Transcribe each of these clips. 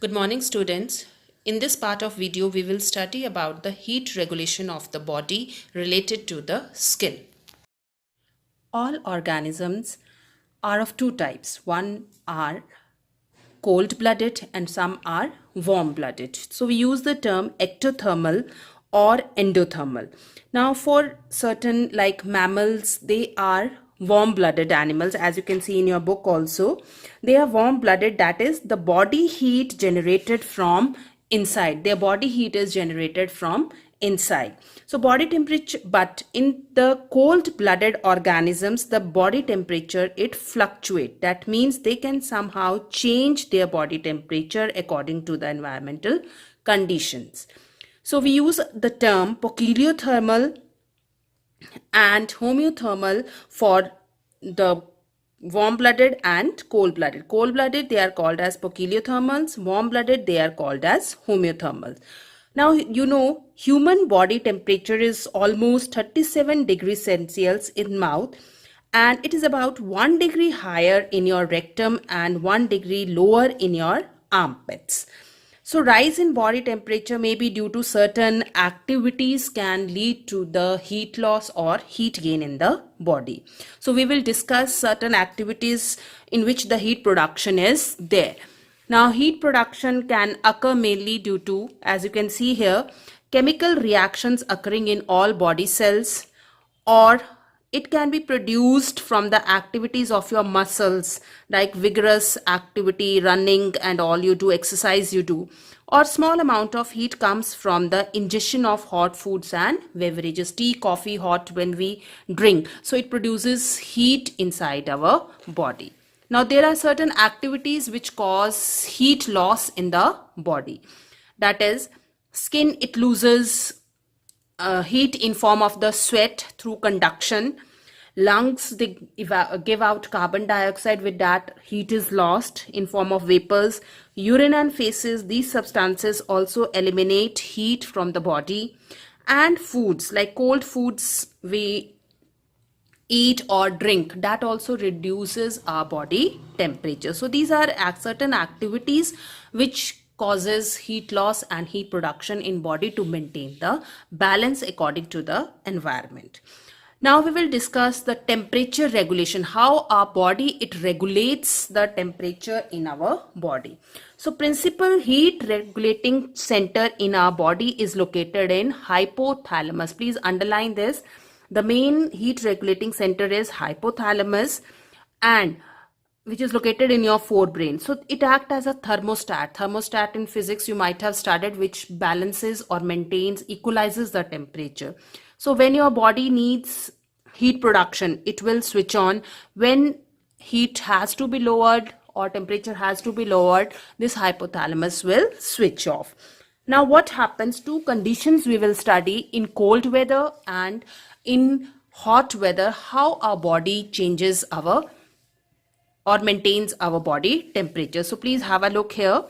Good morning, students. In this part of video, we will study about the heat regulation of the body related to the skin. All organisms are of two types. One are cold-blooded and some are warm-blooded. So we use the term ectothermal or endothermal. Now for certain like mammals, they are warm-blooded animals, as you can see in your book also. They are warm-blooded, that is the body heat generated from inside. Their body heat is generated from inside. So body temperature, but in the cold blooded organisms, the body temperature, it fluctuates. That means they can somehow change their body temperature according to the environmental conditions. So we use the term poikilothermal and homeothermal for the warm-blooded and cold-blooded. Cold-blooded, they are called as poikilothermals. Warm-blooded, they are called as homeothermals. Now, you know, human body temperature is almost 37 degrees Celsius in mouth, and it is about 1 degree higher in your rectum and 1 degree lower in your armpits. So rise in body temperature may be due to certain activities can lead to the heat loss or heat gain in the body. So we will discuss certain activities in which the heat production is there. Now heat production can occur mainly due to, as you can see here, chemical reactions occurring in all body cells, or it can be produced from the activities of your muscles like vigorous activity, running and all you do, exercise you do, or small amount of heat comes from the ingestion of hot foods and beverages, tea, coffee, hot when we drink. So it produces heat inside our body. Now there are certain activities which cause heat loss in the body. That is, skin, it loses heat in form of the sweat through conduction. Lungs, they give out carbon dioxide, with that heat is lost in form of vapors. Urine and feces, these substances also eliminate heat from the body. And foods, like cold foods we eat or drink, that also reduces our body temperature. So these are certain activities which causes heat loss and heat production in body to maintain the balance according to the environment. Now we will discuss the temperature regulation, how our body, it regulates the temperature in our body. So principal heat regulating center in our body is located in hypothalamus. Please underline this. The main heat regulating center is hypothalamus, and which is located in your forebrain. So it acts as a thermostat. Thermostat in physics you might have studied, which balances or maintains, equalizes the temperature. So when your body needs heat production, it will switch on. When heat has to be lowered or temperature has to be lowered, this hypothalamus will switch off. Now what happens? Two conditions we will study in cold weather and in hot weather, how our body changes our or maintains our body temperature. So please have a look here.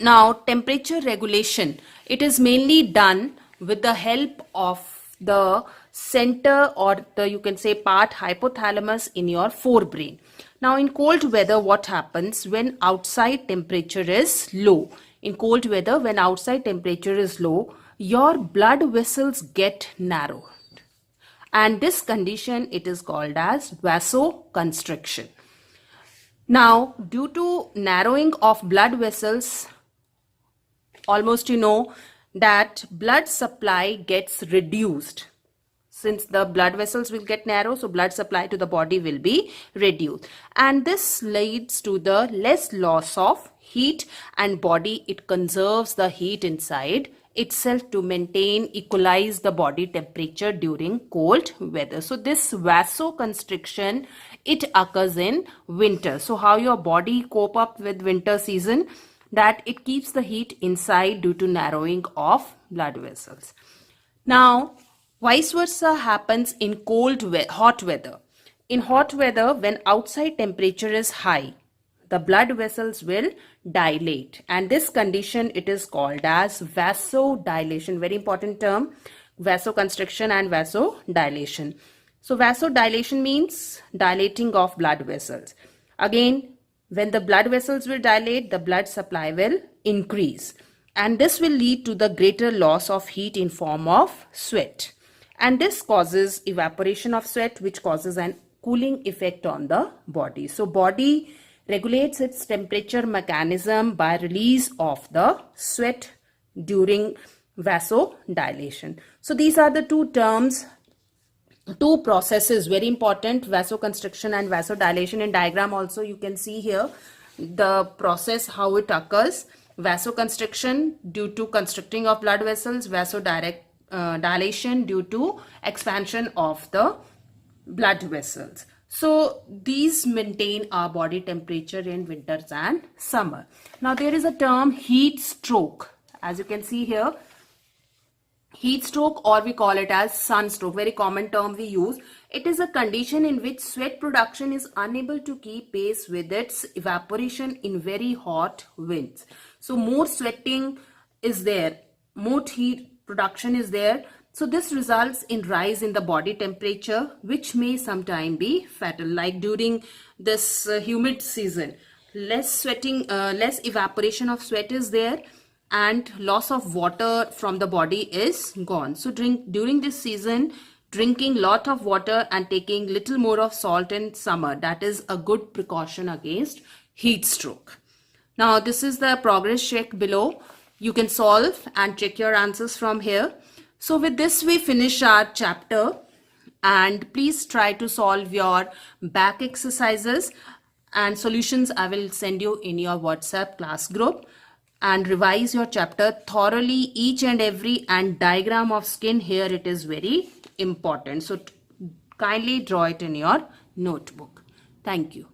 Now temperature regulation, it is mainly done with the help of the center, or the, you can say, part hypothalamus in your forebrain. Now in cold weather, what happens when outside temperature is low? In cold weather, when outside temperature is low, your blood vessels get narrow, and this condition, it is called as vasoconstriction. Now due to narrowing of blood vessels, almost you know that blood supply gets reduced. Since the blood vessels will get narrow, so blood supply to the body will be reduced, and this leads to the less loss of heat, and body, it conserves the heat inside itself to maintain, equalize the body temperature during cold weather. So this vasoconstriction, it occurs in winter. So how your body cope up with winter season? That it keeps the heat inside due to narrowing of blood vessels. Now vice versa happens in hot weather. In hot weather, when outside temperature is high, the blood vessels will dilate, and this condition, it is called as vasodilation. Very important term, vasoconstriction and vasodilation. So vasodilation means dilating of blood vessels. Again, When the blood vessels will dilate, the blood supply will increase. And this will lead to the greater loss of heat in form of sweat. And this causes evaporation of sweat, which causes an cooling effect on the body. So body regulates its temperature mechanism by release of the sweat during vasodilation. So these are the two terms, two processes, very important, vasoconstriction and vasodilation. In diagram also you can see here the process, how it occurs. Vasoconstriction due to constricting of blood vessels, vasodilation due to expansion of the blood vessels. So these maintain our body temperature in winters and summer. Now there is a term heat stroke. As you can see here, heat stroke, or we call it as sunstroke, very common term we use. It is a condition in which sweat production is unable to keep pace with its evaporation in very hot winds. So more sweating is there, more heat production is there. So this results in rise in the body temperature, which may sometime be fatal. Like during this humid season, less sweating, less evaporation of sweat is there, and loss of water from the body is gone. So during this season, drinking lot of water and taking little more of salt in summer, that is a good precaution against heat stroke. Now this is the progress check below. You can solve and check your answers from here. So with this we finish our chapter, and please try to solve your back exercises and solutions. I will send you in your WhatsApp class group, and revise your chapter thoroughly, each and every, and diagram of skin here, it is very important. So kindly draw it in your notebook. Thank you.